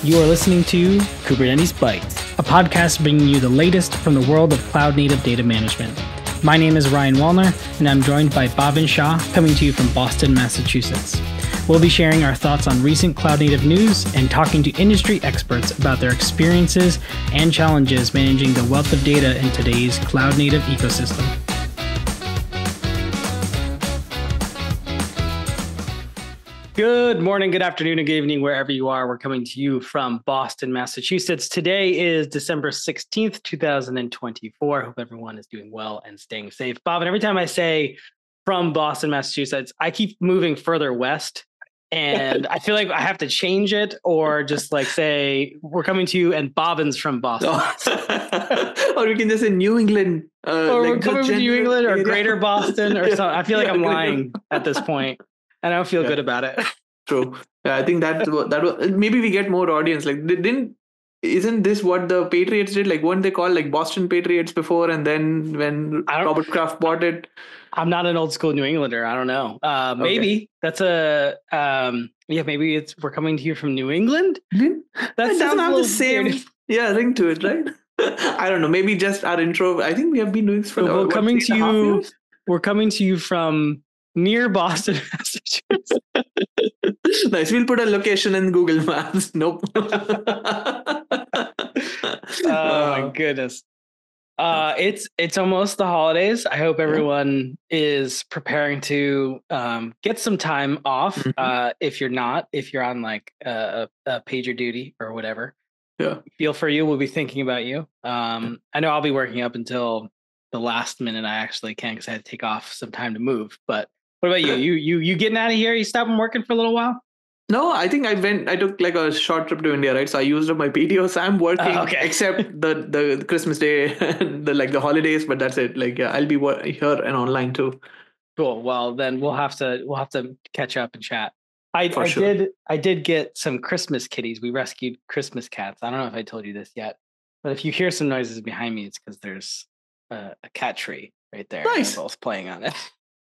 You are listening to Kubernetes Bytes, a podcast bringing you the latest from the world of cloud-native data management. My name is Ryan Wallner, and I'm joined by Bhavin Shah, coming to you from Boston, Massachusetts. We'll be sharing our thoughts on recent cloud-native news and talking to industry experts about their experiences and challenges managing the wealth of data in today's cloud-native ecosystem. Good morning, good afternoon, and good evening, wherever you are. We're coming to you from Boston, Massachusetts. Today is December 16th, 2024. Hope everyone is doing well and staying safe. Bob, and every time I say from Boston, Massachusetts, I keep moving further west. And I feel like I have to change it or just like say, we're coming to you and Bobbins's from Boston. Or we can just say New England. Or we're coming from New England or Greater Boston or something. I feel like I'm lying at this point. And I don't feel good about it. True. Yeah, I think that was maybe we get more audience. Like, isn't this what the Patriots did? Like, weren't they called like Boston Patriots before? And then when Robert Kraft bought it, I'm not an old school New Englander. I don't know. Maybe that's maybe we're coming to you from New England. That sounds have the same ring to it, right? I don't know. Maybe just our intro. I think we have been doing this for we're coming to you from near Boston, Massachusetts. Nice. We'll put a location in Google Maps. Nope. Oh my goodness. It's almost the holidays. I hope everyone is preparing to get some time off. If you're on like a pager duty or whatever. Yeah. Feel for you. We'll be thinking about you. I know I'll be working up until the last minute I actually can because I had to take off some time to move. But what about you? You getting out of here? You stopping working for a little while? No, I think I took like a short trip to India, right? So I used up my PTO. So I'm working except the Christmas day and the holidays, but that's it. Like, yeah, I'll be here and online too. Cool. Well, then we'll have to catch up and chat. I did get some Christmas kitties. We rescued Christmas cats. I don't know if I told you this yet, but if you hear some noises behind me, it's because there's a cat tree right there. Nice. They're both playing on it.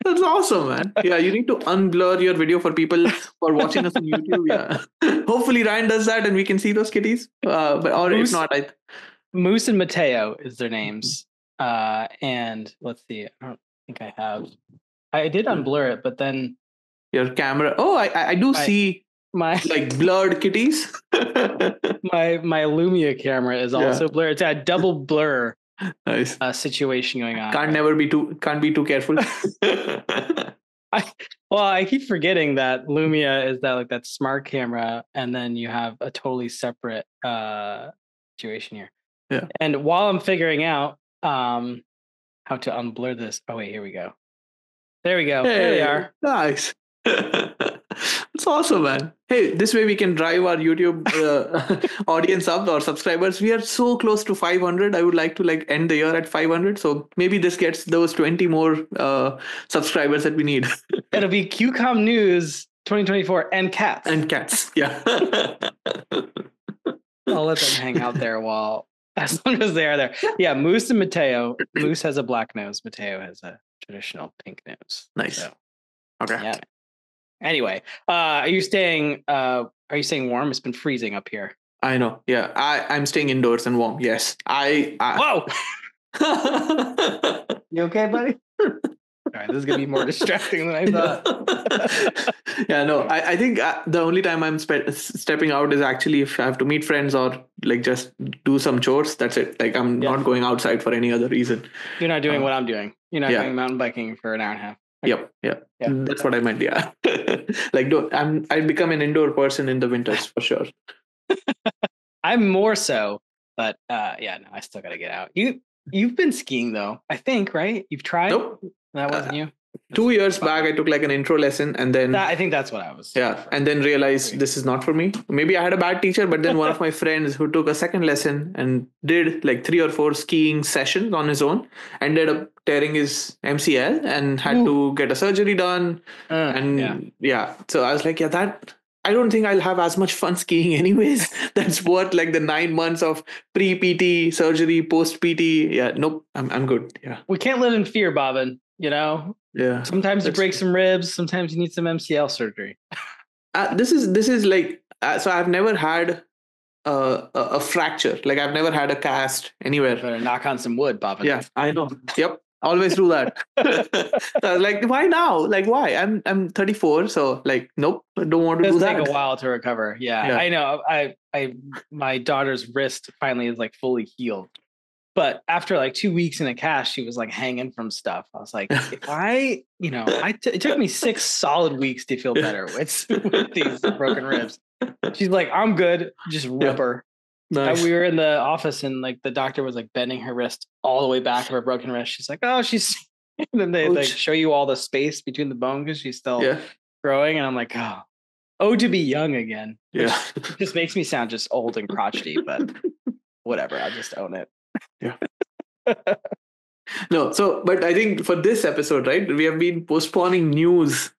That's awesome, man. Yeah, you need to unblur your video for people who are watching us on YouTube. Yeah. Hopefully Ryan does that and we can see those kitties. If not, Moose and Mateo is their names. And let's see. I don't think I have. I did unblur it, but then your camera. Oh, I do see my like blurred kitties. my Lumia camera is also blurred. It's a double blur. Nice situation going on. Can't be too careful. I keep forgetting that Lumia is that smart camera, and then you have a totally separate situation here. Yeah. And while I'm figuring out how to unblur this, oh wait, here we go. There we go. Hey, there they are. Nice. It's awesome, man. Hey, this way we can drive our YouTube audience up or subscribers. We are so close to 500. I would like to end the year at 500. So maybe this gets those 20 more subscribers that we need. It'll be QCOM News 2024 and cats. And cats, yeah. I'll let them hang out there as long as they are there. Yeah, Moose and Mateo. Moose has a black nose. Mateo has a traditional pink nose. Nice. So, okay. Yeah. Anyway, are you staying warm? It's been freezing up here. I know. Yeah. I'm staying indoors and warm. Yes. Whoa. You okay, buddy? All right, this is gonna be more distracting than I thought. Yeah, no. I think the only time I'm stepping out is actually if I have to meet friends or just do some chores. That's it. I'm not going outside for any other reason. You're not doing what I'm doing. You're not going mountain biking for an hour and a half. Okay. Yep. That's what I meant. Yeah. I become an indoor person in the winters for sure. I'm more so, but I still gotta get out. You've been skiing though, I think, right? You've tried? Nope. That wasn't you? 2 years back, I took an intro lesson and then... I think that's what I was. Yeah. And then realized this is not for me. Maybe I had a bad teacher, but then one of my friends who took a second lesson and did 3 or 4 skiing sessions on his own, ended up tearing his MCL and had to get a surgery done. So I was like, that... I don't think I'll have as much fun skiing anyways. That's worth the 9 months of pre-PT, surgery, post-PT. Yeah, nope, I'm good. Yeah. We can't live in fear, Bhavin. Yeah. Sometimes you break some ribs. Sometimes you need some MCL surgery. This is so I've never had a fracture. Like I've never had a cast anywhere. Better knock on some wood, Bob. Yeah, I know. Yep. Always do that. So like, why now? Like, why? I'm 34, so like, nope, I don't want to do that. It does take a while to recover. Yeah, I know. My daughter's wrist finally is like fully healed, but after like 2 weeks in a cast, she was like hanging from stuff. I was like, it took me 6 solid weeks to feel better with these broken ribs. She's like, I'm good. Just rubber. Nice. We were in the office and like the doctor was like bending her wrist all the way back of her broken wrist. She's like, oh, she's. And then they like show you all the space between the bone because she's still growing. And I'm like, oh, to be young again. Yeah. It just makes me sound just old and crotchety, but whatever. I just own it. Yeah. No, but I think for this episode, right, we have been postponing news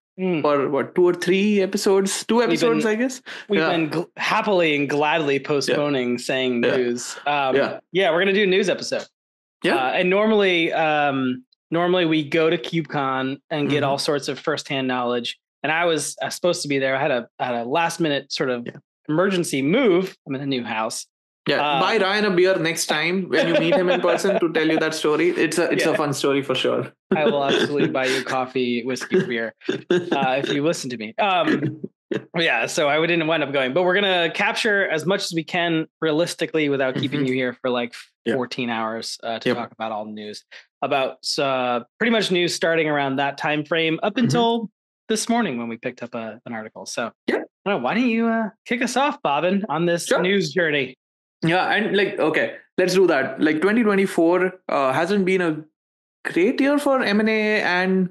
for what, 2 or 3 episodes? 2 episodes, I guess. We've been happily and gladly postponing saying news. We're gonna do a news episode. Yeah, and normally we go to KubeCon and get all sorts of firsthand knowledge. And I was supposed to be there. I had a last minute sort of emergency move. I'm in a new house. Yeah, buy Ryan a beer next time when you meet him in person to tell you that story. It's a fun story for sure. I will absolutely buy you coffee, whiskey, beer if you listen to me. So I didn't wind up going, but we're gonna capture as much as we can realistically without keeping you here for like 14 hours to talk about all the news about pretty much news starting around that time frame up until this morning when we picked up an article. So why don't you kick us off, Bobbin, on this news journey? Yeah, and like, okay, let's do that. Like 2024 hasn't been a great year for M&A and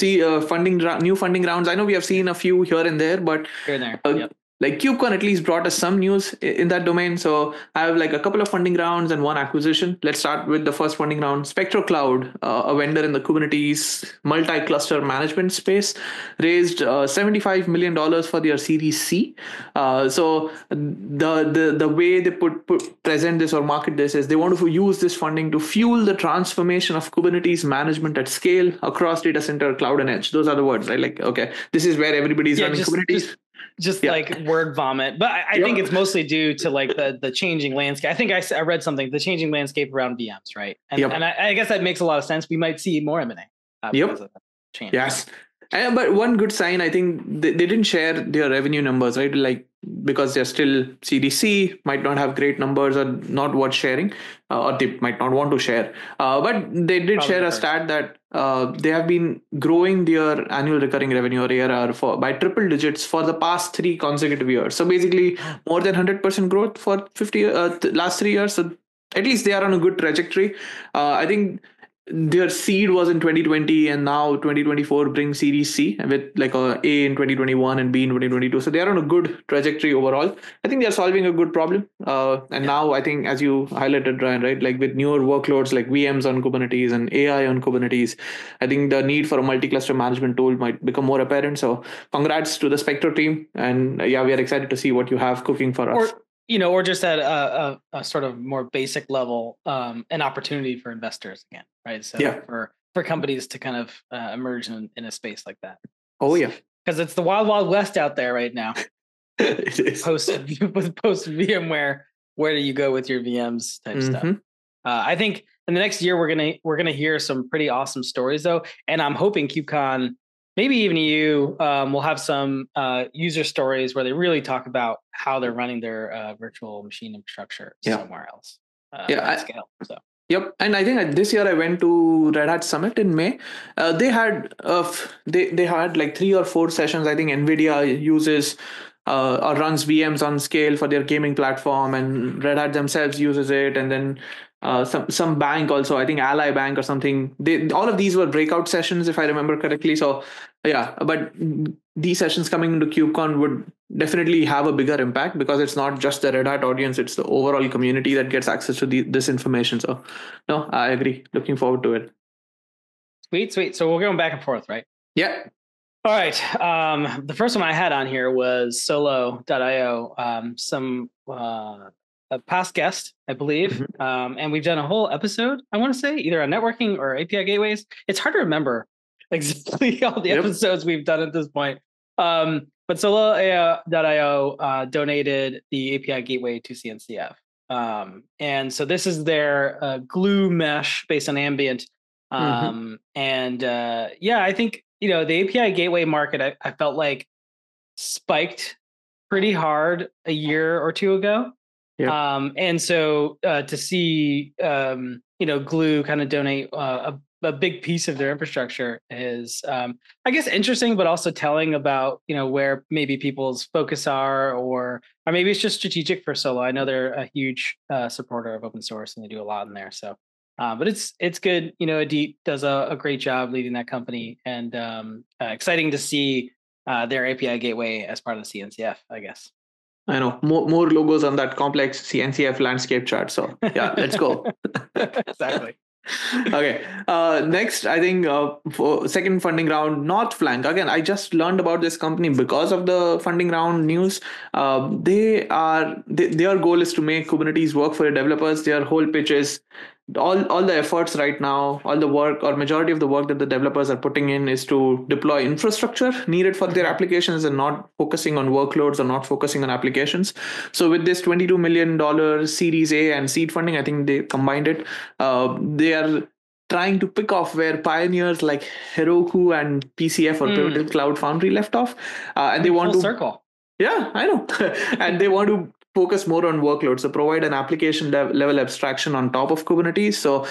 new funding rounds. I know we have seen a few here and there, but here and there. Like KubeCon at least brought us some news in that domain. So I have like a couple of funding rounds and one acquisition. Let's start with the first funding round. SpectroCloud, a vendor in the Kubernetes multi-cluster management space, raised $75 million for their Series C. So the way they present this or market this is they want to use this funding to fuel the transformation of Kubernetes management at scale across data center, cloud, and edge. Those are the words, right? Like, okay, this is where everybody's running Kubernetes. Just like word vomit, but I think it's mostly due to like the changing landscape. I think I read something, the changing landscape around VMs, right? And I guess that makes a lot of sense. We might see more M&A because of that change. Yes. But one good sign, I think they didn't share their revenue numbers, right? Like, because they're still CDC, might not have great numbers or not worth sharing, or they might not want to share. But they did share a stat that they have been growing their annual recurring revenue or ARR by triple digits for the past 3 consecutive years. So basically more than 100% growth for last 3 years. So at least they are on a good trajectory. I think their seed was in 2020 and now 2024 brings Series C with like a A in 2021 and B in 2022. So they are on a good trajectory overall. I think they are solving a good problem. Now I think, as you highlighted, Ryan, right, like with newer workloads like VMs on Kubernetes and AI on Kubernetes, I think the need for a multi-cluster management tool might become more apparent. So congrats to the Spectro team. And we are excited to see what you have cooking for us. Or just at a sort of more basic level, an opportunity for investors again, right? So for companies to kind of emerge in a space like that. Oh yeah, because it's the wild, wild west out there right now. It is. Post VMware, where do you go with your VMs type stuff? I think in the next year we're gonna hear some pretty awesome stories though, and I'm hoping KubeCon, maybe even you, will have some user stories where they really talk about how they're running their virtual machine infrastructure somewhere else. At scale. So. Yep, and I think this year I went to Red Hat Summit in May. They had they had like 3 or 4 sessions. I think NVIDIA uses or runs VMs on scale for their gaming platform, and Red Hat themselves uses it, and then some bank also, I think Ally Bank or something. All of these were breakout sessions, if I remember correctly. So but these sessions coming into KubeCon would definitely have a bigger impact because it's not just the Red Hat audience, it's the overall community that gets access to this information. So no, I agree. Looking forward to it. Sweet. So we're going back and forth, right? Yeah. All right. The first one I had on here was Solo.io, a past guest, I believe. And we've done a whole episode, I want to say, either on networking or API gateways. It's hard to remember exactly all the episodes we've done at this point. but Solo.io donated the API gateway to CNCF. And so this is their glue mesh based on Ambient. I think, the API gateway market, I felt like spiked pretty hard a year or two ago. And so to see, Glue kind of donate a big piece of their infrastructure is, I guess, interesting, but also telling about, where maybe people's focus are, or maybe it's just strategic for Solo. I know they're a huge supporter of open source and they do a lot in there. So, but it's good. Adit does a great job leading that company, and exciting to see their API gateway as part of the CNCF, I guess. I know more logos on that complex CNCF landscape chart. So yeah, let's go. Exactly. Okay. Next, I think for second funding round, Northflank. Again, I just learned about this company because of the funding round news. Their goal is to make Kubernetes work for developers. Their whole pitch is all the efforts right now, all the work or majority of the work that the developers are putting in is to deploy infrastructure needed for their applications and not focusing on workloads or not focusing on applications. So with this $22 million Series A and seed funding, I think they combined it. They are trying to pick off where pioneers like Heroku and PCF or Pivotal Cloud Foundry left off, and they want to circle. Yeah, I know, and they want to focus more on workloads, so provide an application level abstraction on top of Kubernetes. So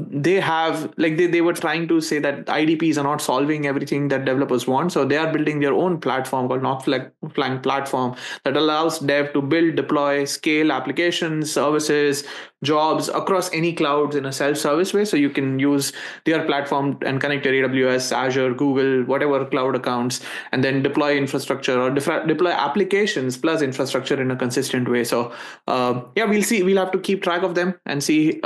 they have they were trying to say that IDPs are not solving everything that developers want. So they are building their own platform called Northflank platform that allows dev to build, deploy, scale applications, services, jobs across any clouds in a self-service way. So you can use their platform and connect your AWS, Azure, Google, whatever cloud accounts, and then deploy infrastructure or deploy applications plus infrastructure in a consistent way. So we'll see. We'll have to keep track of them and see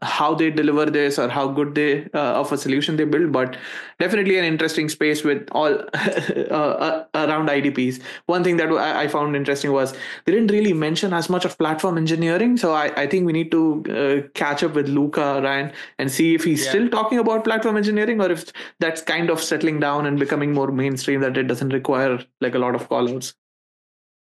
how they deliver this or how good they of a solution they build. But definitely an interesting space with all around IDPs. One thing that I found interesting was they didn't really mention as much of platform engineering. So I think we need to catch up with Luca, Ryan, and see if he's still talking about platform engineering or if that's kind of settling down and becoming more mainstream, that it doesn't require like a lot of callouts.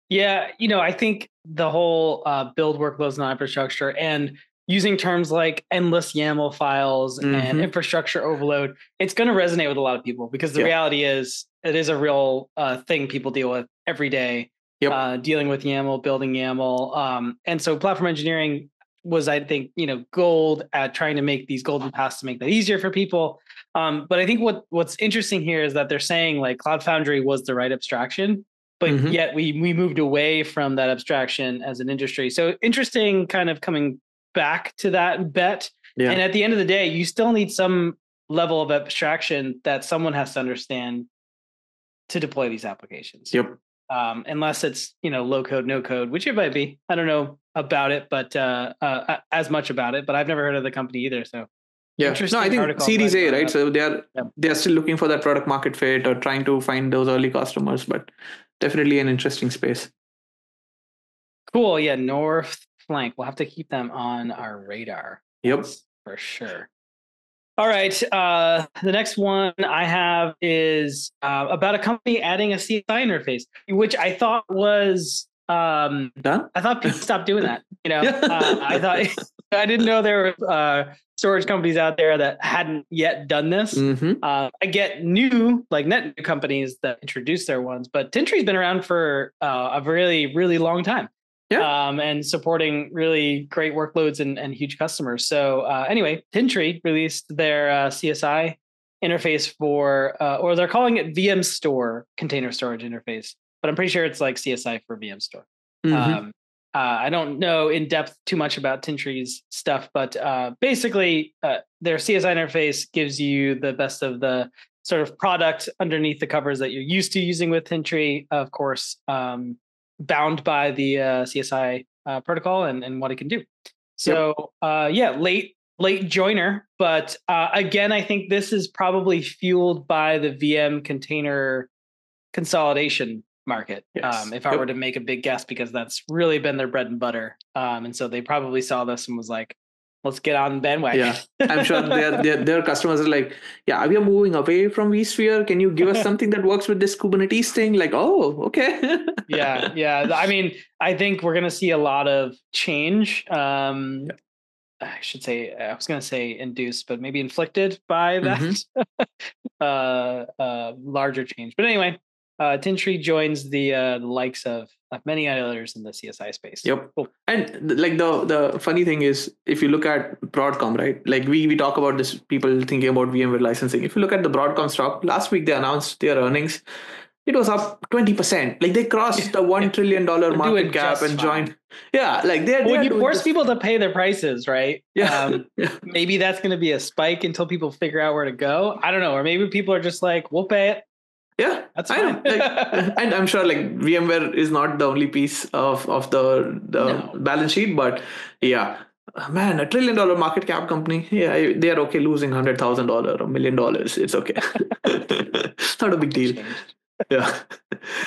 Yeah, I think the whole build workloads and infrastructure and using terms like endless YAML files and infrastructure overload, it's going to resonate with a lot of people because the reality is it is a real thing people deal with every day, dealing with YAML, building YAML. And so platform engineering was, I think, gold at trying to make these golden paths to make that easier for people. But I think what's interesting here is that they're saying like Cloud Foundry was the right abstraction, but yet we moved away from that abstraction as an industry. So interesting kind of coming back to that bet. Yeah. And at the end of the day, you still need some level of abstraction that someone has to understand to deploy these applications. Yep. Unless it's, low code, no code, which it might be. I don't know about it, but as much about it, but I've never heard of the company either. So yeah, no, I think Series A, right? So they are still looking for that product market fit or trying to find those early customers, but definitely an interesting space. Cool. Yeah, Northflank. We'll have to keep them on our radar. Yep, that's for sure. All right. The next one I have is about a company adding a CSI interface, which I thought was done. I thought people stopped doing that. I didn't know there were storage companies out there that hadn't yet done this. I get new, like net new companies that introduce their ones, but Tintry's been around for a really, really long time. Yeah. And supporting really great workloads and huge customers. So anyway, Tintry released their CSI interface for, or they're calling it VM Store container storage interface, but I'm pretty sure it's like CSI for VM Store. I don't know in depth too much about Tintry's stuff, but basically their CSI interface gives you the best of the sort of product underneath the covers that you're used to using with Tintry, of course, bound by the CSI protocol and what it can do. So late joiner, but again, I think this is probably fueled by the VM container consolidation market. Yes. If I were to make a big guess, because that's really been their bread and butter. And so they probably saw this and was like, let's get on the bandwagon. Yeah, I'm sure their customers are like, yeah, we are moving away from vSphere. Can you give us something that works with this Kubernetes thing? Like, oh, okay. Yeah. I mean, I think we're going to see a lot of change. I should say, I was going to say induced, but maybe inflicted by that larger change. But anyway, Tintree joins the likes of many others in the CSI space. Yep. Cool. And like the funny thing is, if you look at Broadcom, right? Like we talk about this, people thinking about VMware licensing. If you look at the Broadcom stock, last week they announced their earnings. It was up 20%. Like they crossed the $1 trillion market cap and joined. Yeah, like when you force people to pay their prices, right? Yeah. Maybe that's going to be a spike until people figure out where to go. I don't know, or maybe people are just like, we'll pay it. Yeah, that's fine. I know. And I'm sure like VMware is not the only piece of the balance sheet, but yeah. Man, $1 trillion market cap company. Yeah, they are okay losing $100,000 or $1 million. It's okay. Not a big deal. Yeah.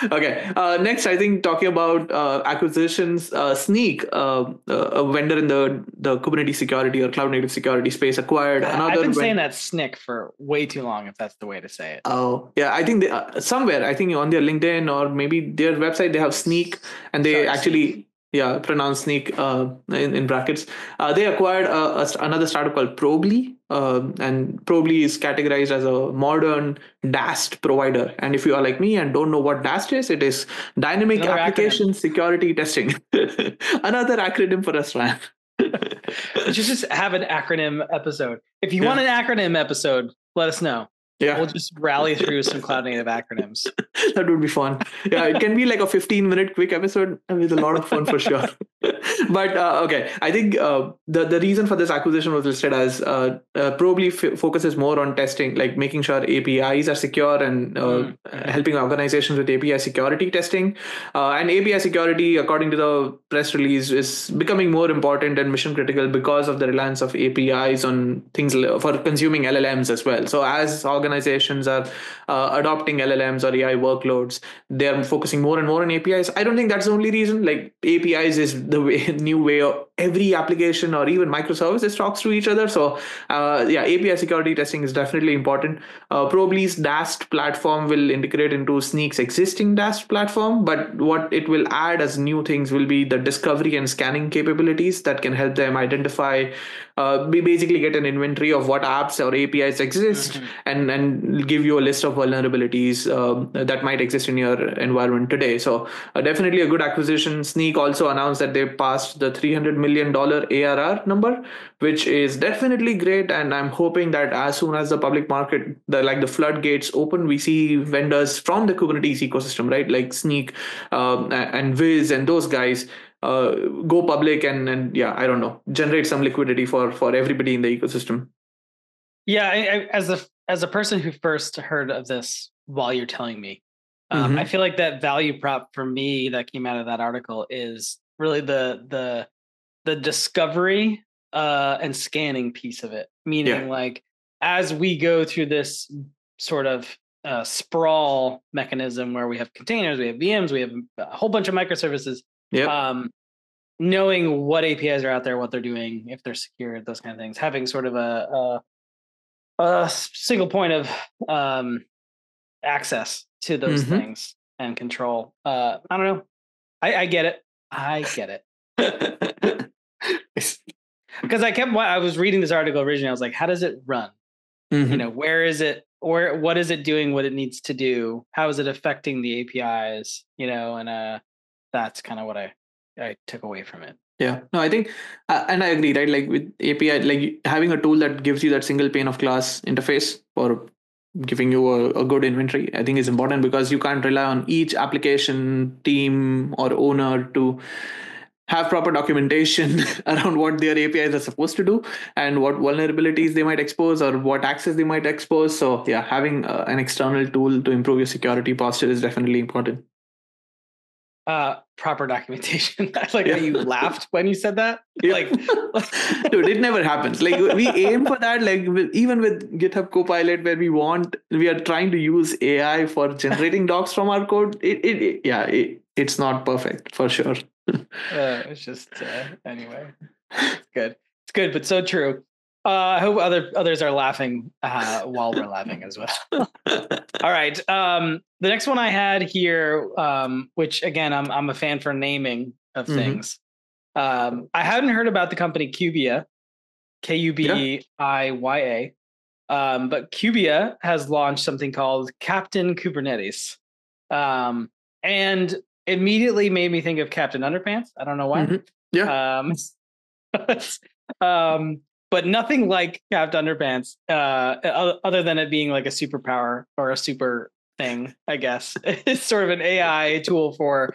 Okay. Next, I think talking about acquisitions, Snyk, a vendor in the Kubernetes security or cloud native security space, acquired another. I've been saying that SNCC for way too long, if that's the way to say it. Oh, yeah. I think they, somewhere, I think on their LinkedIn or maybe their website, they have Snyk, and they actually. Yeah, pronounce Snyk in brackets. They acquired another startup called Probly, and Probly is categorized as a modern DAST provider. And if you are like me and don't know what DAST is, it is Dynamic Application Security Testing. Another acronym for us, man. We should just have an acronym episode. If you want an acronym episode, let us know. Yeah, we'll just rally through some cloud native acronyms. That would be fun. Yeah, it can be like a 15-minute quick episode with a lot of fun for sure. But okay, I think the reason for this acquisition was listed as Probly focuses more on testing, like making sure APIs are secure and helping organizations with API security testing. And API security, according to the press release, is becoming more important and mission critical because of the reliance of APIs on things for consuming LLMs as well. So as organizations are adopting LLMs or AI workloads, they're focusing more and more on APIs. I don't think that's the only reason. Like APIs is the new way of every application or even microservices talks to each other. So API security testing is definitely important. Probly's DAST platform will integrate into Snyk's existing DAST platform, but what it will add as new things will be the discovery and scanning capabilities that can help them identify, basically get an inventory of what apps or APIs exist and give you a list of vulnerabilities that might exist in your environment today. So definitely a good acquisition. Snyk also announced that they passed the $300 million ARR number, which is definitely great. And I'm hoping that as soon as the public market, the floodgates open, we see vendors from the Kubernetes ecosystem, right? Like Snyk and Wiz and those guys go public and I don't know, generate some liquidity for everybody in the ecosystem. Yeah, as a person who first heard of this while you're telling me, I feel like that value prop for me that came out of that article is really the discovery and scanning piece of it. Meaning, like, as we go through this sort of sprawl mechanism where we have containers, we have VMs, we have a whole bunch of microservices. Knowing what APIs are out there, what they're doing, if they're secure, those kind of things, having sort of a single point of access to those things and control. I don't know. I get it. Because I was reading this article originally. I was like, how does it run? Where is it? Or what is it doing what it needs to do? How is it affecting the APIs? And that's kind of what I took away from it. Yeah, no, I think, and I agree, right? Like with API, like having a tool that gives you that single pane of glass interface for giving you a good inventory, I think is important, because you can't rely on each application team or owner to have proper documentation around what their APIs are supposed to do and what vulnerabilities they might expose or what access they might expose. So yeah, having an external tool to improve your security posture is definitely important. Proper documentation. Like how you laughed when you said that. Like, dude, it never happens. Like we aim for that. Like even with GitHub Copilot, where we are trying to use AI for generating docs from our code. It's not perfect for sure. It's just anyway. It's good. It's good, but so true. I hope others are laughing while we're laughing as well. All right. The next one I had here, which again, I'm a fan for naming of things. I hadn't heard about the company Cubia, Kubiya. But Cubia has launched something called Captain Kubernetes. And immediately made me think of Captain Underpants. I don't know why. Yeah. But nothing like Captain Underpants, other than it being like a superpower or a super thing, I guess. It's sort of an AI tool for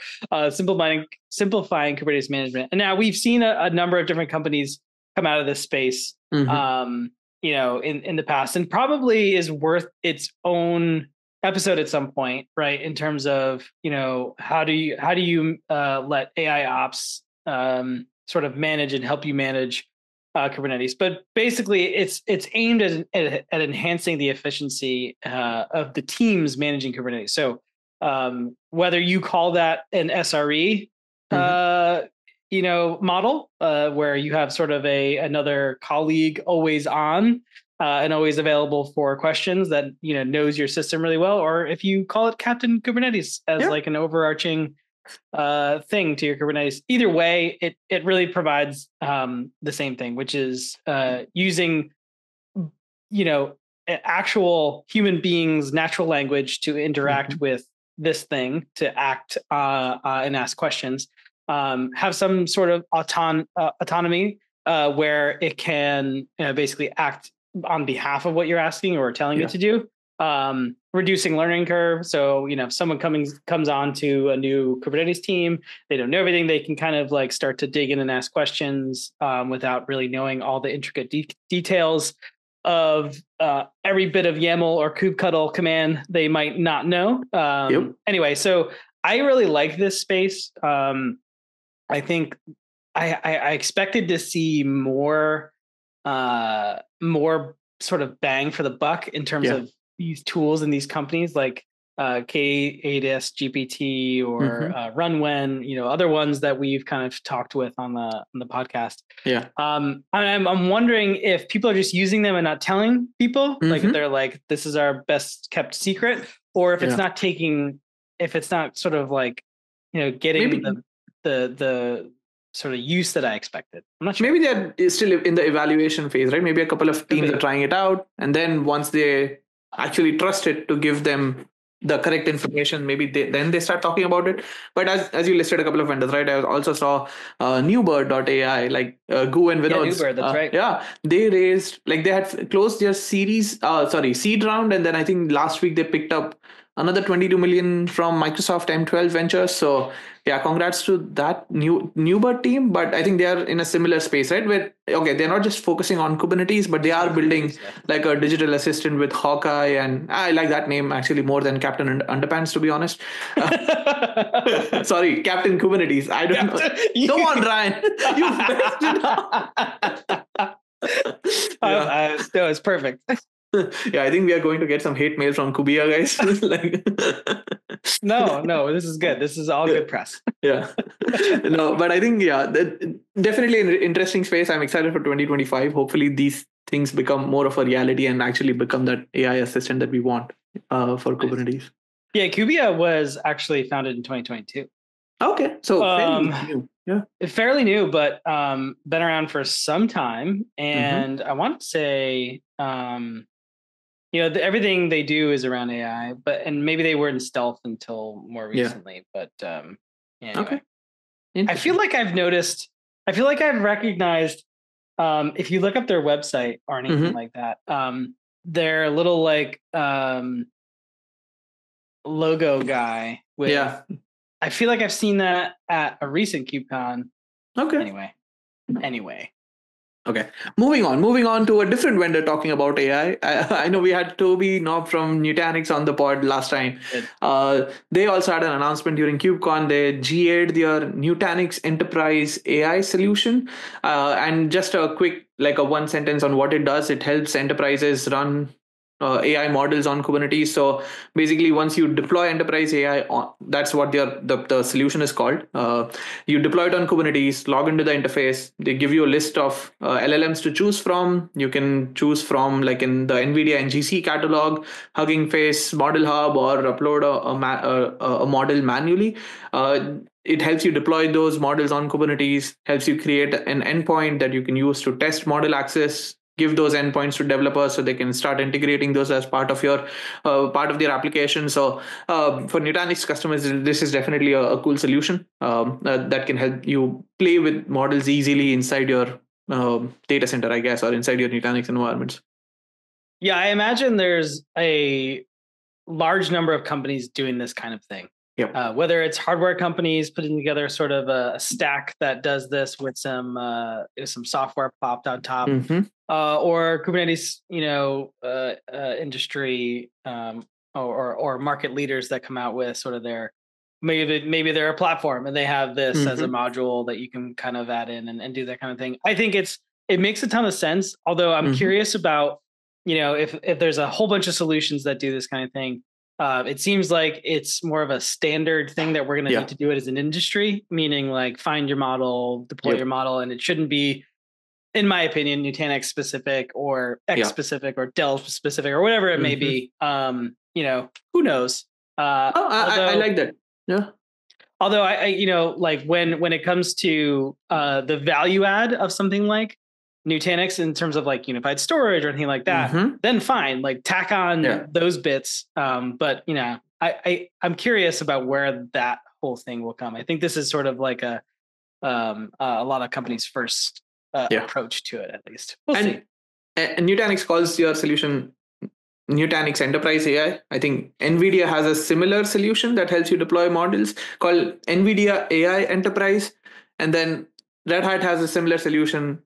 simplifying Kubernetes management. And now we've seen a number of different companies come out of this space, in the past, and probably is worth its own episode at some point, right? In terms of, how do you let AI ops sort of manage and help you manage Kubernetes. But basically, it's aimed at enhancing the efficiency of the teams managing Kubernetes. So whether you call that an SRE, model where you have sort of another colleague always on and always available for questions that knows your system really well, or if you call it Captain Kubernetes as like an overarching thing to your Kubernetes. Either way, it really provides the same thing, which is using actual human beings' natural language to interact with this thing, to act and ask questions. Have some sort of autonomy where it can basically act on behalf of what you're asking or telling it to do. Reducing learning curve. So, if someone comes on to a new Kubernetes team, they don't know everything, they can kind of like start to dig in and ask questions without really knowing all the intricate details of every bit of YAML or kubectl command they might not know. Anyway, so I really like this space. I think I expected to see more sort of bang for the buck in terms of these tools and these companies like K8s GPT or Runwen, other ones that we've kind of talked with on the podcast. I'm wondering if people are just using them and not telling people, like if they're like, this is our best kept secret, or if it's not if it's not sort of like, getting the sort of use that I expected. I'm not sure. Maybe they're still in the evaluation phase, right? Maybe a couple of teams are trying it out, and then once they actually trust it to give them the correct information, maybe then they start talking about it. But as you listed a couple of vendors, right? I also saw Newbird.ai, like Gu and Vinod. Newbird, that's right. Yeah, they raised, like they had closed their seed round, and then I think last week they picked up another 22 million from Microsoft M12 Ventures. So yeah, congrats to that Newbird team. But I think they are in a similar space, right? Where they're not just focusing on Kubernetes, but they are building like a digital assistant with Hawkeye, and I like that name actually more than Captain Underpants, to be honest. Sorry, Captain Kubernetes. I don't know. Come on, Ryan, you messed it up. No, it's perfect. Yeah, I think we are going to get some hate mail from Kubiya, guys. No, this is good. This is all good press. No, but I think definitely an interesting space. I'm excited for 2025. Hopefully, these things become more of a reality and actually become that AI assistant that we want for Kubernetes. Yeah, Kubiya was actually founded in 2022. Okay, so fairly new. Yeah, fairly new, but been around for some time. And I want to say, everything they do is around AI, and maybe they were in stealth until more recently. But anyway. I feel like I've recognized, if you look up their website or anything like that, their little like logo guy with. I feel like I've seen that at a recent KubeCon. Okay. Anyway. Okay. Moving on to a different vendor talking about AI. I know we had Toby Knob from Nutanix on the pod last time. They also had an announcement during KubeCon. They GA'd their Nutanix Enterprise AI solution. And just a quick, like a one sentence on what it does. It helps enterprises run AI models on Kubernetes. So basically, once you deploy enterprise AI, that's what the solution is called. You deploy it on Kubernetes, log into the interface. They give you a list of LLMs to choose from. You can choose from, like in the NVIDIA NGC catalog, Hugging Face, Model Hub, or upload a model manually. It helps you deploy those models on Kubernetes, helps you create an endpoint that you can use to test model access, give those endpoints to developers so they can start integrating those as part of your part of their application. So for Nutanix customers, this is definitely a cool solution that can help you play with models easily inside your data center, I guess, or inside your Nutanix environments. Yeah, I imagine there's a large number of companies doing this kind of thing. Yep. Whether it's hardware companies putting together sort of a stack that does this with some software popped on top, or Kubernetes, industry or market leaders that come out with sort of their maybe they're a platform and they have this as a module that you can kind of add in and do that kind of thing. I think it makes a ton of sense. Although I'm curious about if there's a whole bunch of solutions that do this kind of thing. It seems like it's more of a standard thing that we're going to need to do it as an industry, meaning like find your model, deploy your model, and it shouldn't be, in my opinion, Nutanix specific or X specific or Dell specific or whatever it may be. Who knows? I like that. Yeah. Although I like when it comes to the value add of something like Nutanix in terms of like unified storage or anything like that, then fine, like tack on those bits. But I'm curious about where that whole thing will come. I think this is sort of like a lot of companies' first approach to it, at least. We'll see. And Nutanix calls your solution Nutanix Enterprise AI. I think NVIDIA has a similar solution that helps you deploy models called NVIDIA AI Enterprise. And then Red Hat has a similar solution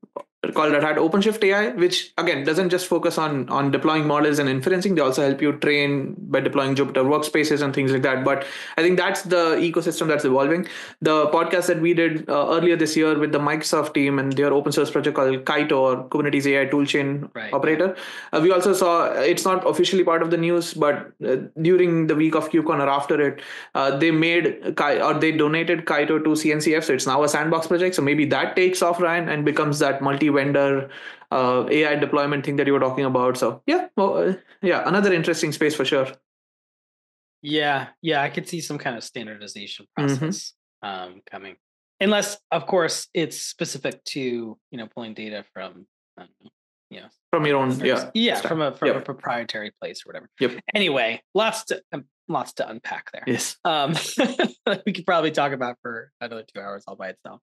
called Red Hat OpenShift AI, which again doesn't just focus on deploying models and inferencing. They also help you train by deploying Jupyter workspaces and things like that. But I think that's the ecosystem that's evolving. The podcast that we did earlier this year with the Microsoft team and their open source project called Kaito, or Kubernetes AI toolchain operator, we also saw, it's not officially part of the news, but during the week of KubeCon or after it, they donated Kaito to CNCF. So it's now a sandbox project. So maybe that takes off, Ryan, and becomes that multi-vendor AI deployment thing that you were talking about. So another interesting space for sure. Yeah, I could see some kind of standardization process coming, unless of course it's specific to pulling data from from your own from a proprietary place or whatever. Anyway, lots to unpack there. Yes. We could probably talk about for another 2 hours all by itself.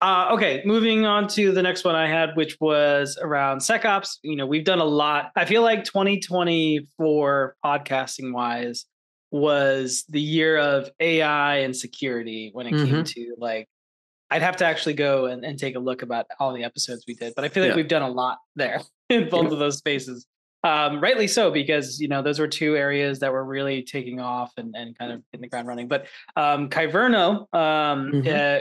Okay, moving on to the next one I had, which was around SecOps. We've done a lot. I feel like 2024 podcasting wise was the year of AI and security when it came to like, I'd have to actually go and take a look about all the episodes we did, but I feel like we've done a lot there in both of those spaces. Rightly so, because those were two areas that were really taking off and kind of hitting the ground running. But Kyverno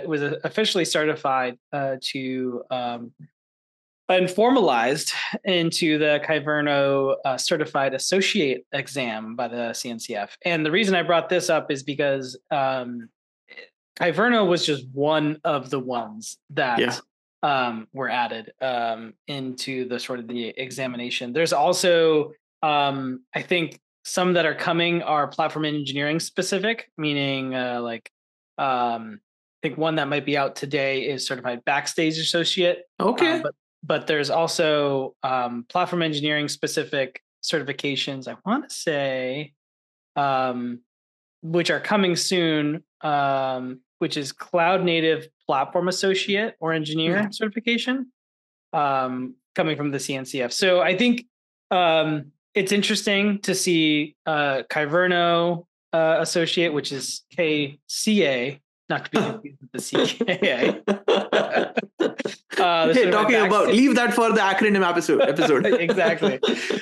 was officially certified and formalized into the Kyverno Certified Associate exam by the CNCF. And the reason I brought this up is because Kyverno was just one of the ones that were added into the sort of the examination. There's also, I think some that are coming are platform engineering specific, meaning I think one that might be out today is Certified Backstage Associate. Okay. But there's also platform engineering specific certifications, I want to say, which are coming soon, which is Cloud Native Platform Associate or Engineer certification, coming from the CNCF. So I think it's interesting to see Kyverno Associate, which is KCA, not to be confused with the CKA. Talking about, leave that for the acronym episode. Exactly.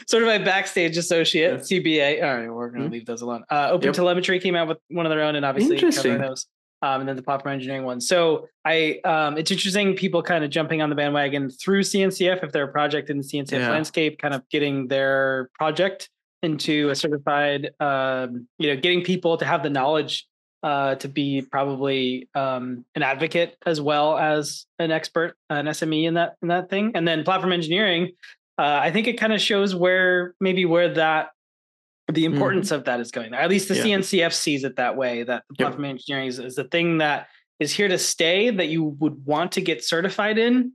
Certified Backstage Associate, CBA. All right, we're going to leave those alone. Open Telemetry came out with one of their own, and obviously Kyverno's and then the platform engineering one. So it's interesting people kind of jumping on the bandwagon through CNCF if they're a project in the CNCF landscape, kind of getting their project into a certified, getting people to have the knowledge to be probably an advocate as well as an expert, an SME in that thing. And then platform engineering, I think it kind of shows where the importance of that is going there. At least the CNCF sees it that way, that the platform engineering is the thing that is here to stay, that you would want to get certified in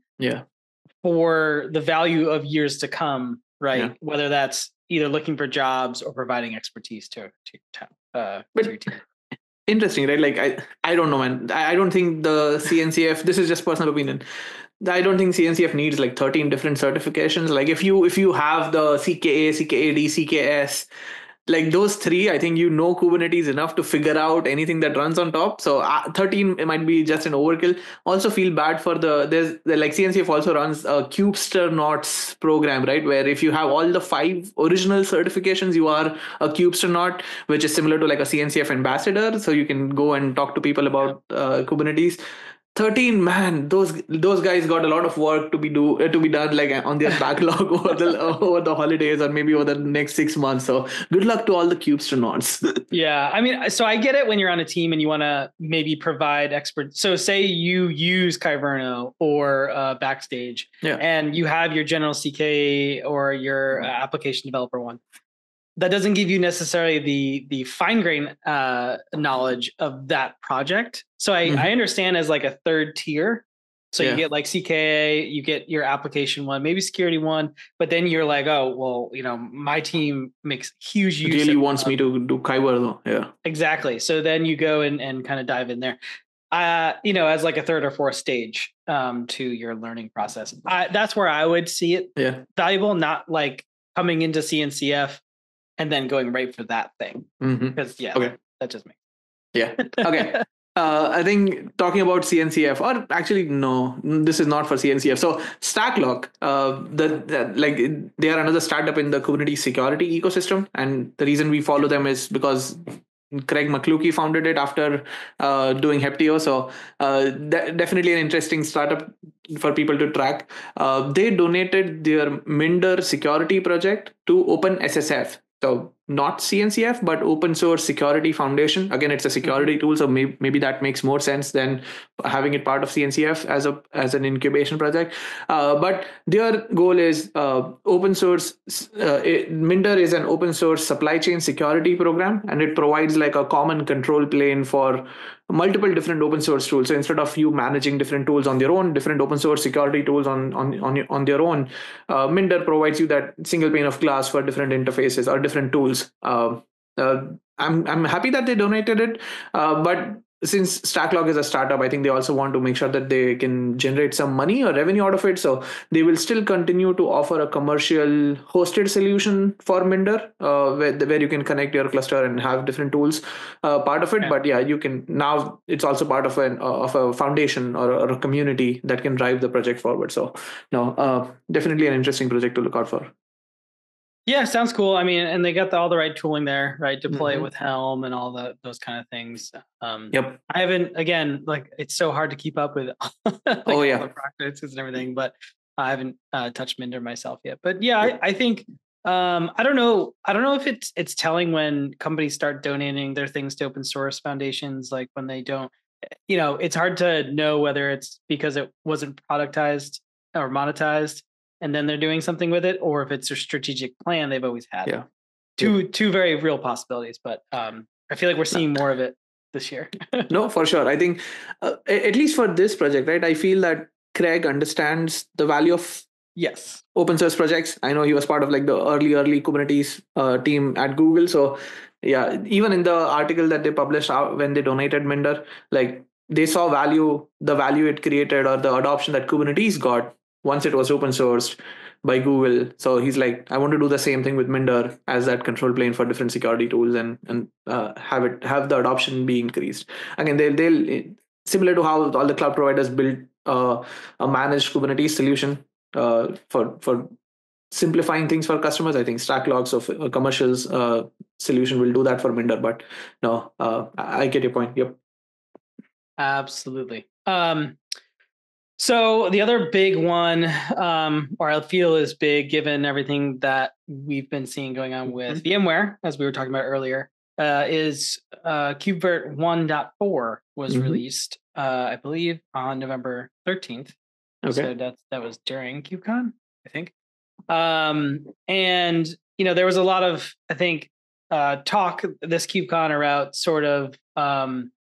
for the value of years to come, right? Yeah. Whether that's either looking for jobs or providing expertise to your team. Interesting, right? Like, I don't know, man. I don't think the CNCF, this is just personal opinion, I don't think CNCF needs like 13 different certifications. Like if you have the CKA, CKAD, CKS, like those three, I think Kubernetes enough to figure out anything that runs on top. So 13 it might be just an overkill. Also feel bad for like CNCF also runs a Kubesternauts program, right? Where if you have all the 5 original certifications, you are a Kubestronaut, which is similar to like a CNCF ambassador. So you can go and talk to people about Kubernetes. 13, man, those guys got a lot of work to be done like on their backlog over the holidays or maybe over the next 6 months. So good luck to all the Kubestronauts. Yeah, I mean, so I get it when you're on a team and you want to maybe provide expert. So say you use Kyverno or Backstage, and you have your general CK or your application developer one. That doesn't give you necessarily the fine grain knowledge of that project. So I understand as like a third tier. So you get like CKA, you get your application one, maybe security one, but then you're like, oh, well, my team makes huge use. Really wants me to do Kyverno. Yeah, exactly. So then you go and kind of dive in there. As like a third or fourth stage to your learning process. That's where I would see it valuable, not like coming into CNCF and then going right for that thing. Because that just makes sense. Yeah. Okay. I think talking about CNCF, or actually no, this is not for CNCF. So StackLock, they are another startup in the Kubernetes security ecosystem, and the reason we follow them is because Craig McLuckie founded it after doing Heptio. So definitely an interesting startup for people to track. They donated their Minder security project to OpenSSF. So not CNCF, but Open Source Security Foundation. Again, it's a security tool, so maybe that makes more sense than having it part of CNCF as an incubation project. But their goal is open source. Minder is an open source supply chain security program, and it provides like a common control plane for multiple different open source tools. So instead of you managing different tools on their own, different open source security tools on their own, Minder provides you that single pane of glass for different interfaces or different tools. I'm happy that they donated it, but since StackLock is a startup, I think they also want to make sure that they can generate some money or revenue out of it. So they will still continue to offer a commercial hosted solution for Minder, where you can connect your cluster and have different tools part of it. But you can now, it's also part of a foundation or a community that can drive the project forward. So definitely an interesting project to look out for. Yeah, sounds cool. I mean, and they got all the right tooling there, right? Deploy it with Helm and all those kind of things. I haven't, again, like it's so hard to keep up with all the practices and everything, but I haven't touched Minder myself yet. But I think I don't know if it's telling when companies start donating their things to open source foundations, like when they don't. It's hard to know whether it's because it wasn't productized or monetized, and then they're doing something with it, or if it's a strategic plan they've always had. Yeah. Two very real possibilities, but I feel like we're seeing more of it this year. No, for sure. I think at least for this project, right? I feel that Craig understands the value of open source projects. I know he was part of like the early Kubernetes team at Google. So even in the article that they published out when they donated Minder, like they saw the value it created or the adoption that Kubernetes got once it was open sourced by Google. So he's like, I want to do the same thing with Minder as that control plane for different security tools and have the adoption be increased. Again, they'll similar to how all the cloud providers build a managed Kubernetes solution for simplifying things for customers. I think StackLock's of a commercials solution will do that for Minder. But no, I get your point. Yep. Absolutely. So the other big one, or I feel is big given everything that we've been seeing going on with VMware, as we were talking about earlier, is KubeVirt 1.4 was released, I believe, on November 13th. Okay. So that was during KubeCon, I think. And there was a lot of, I think, talk this KubeCon about sort of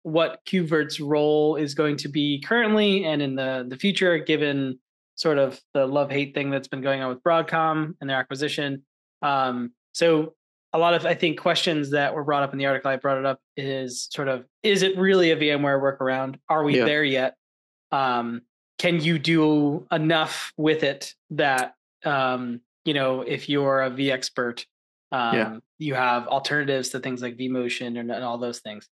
what KubeVirt's role is going to be currently and in the future, given sort of the love-hate thing that's been going on with Broadcom and their acquisition. So a lot of, I think, questions that were brought up in the article, I brought it up, is sort of, is it really a VMware workaround? Are we there yet? Can you do enough with it that, if you're a vExpert, you have alternatives to things like vMotion and all those things.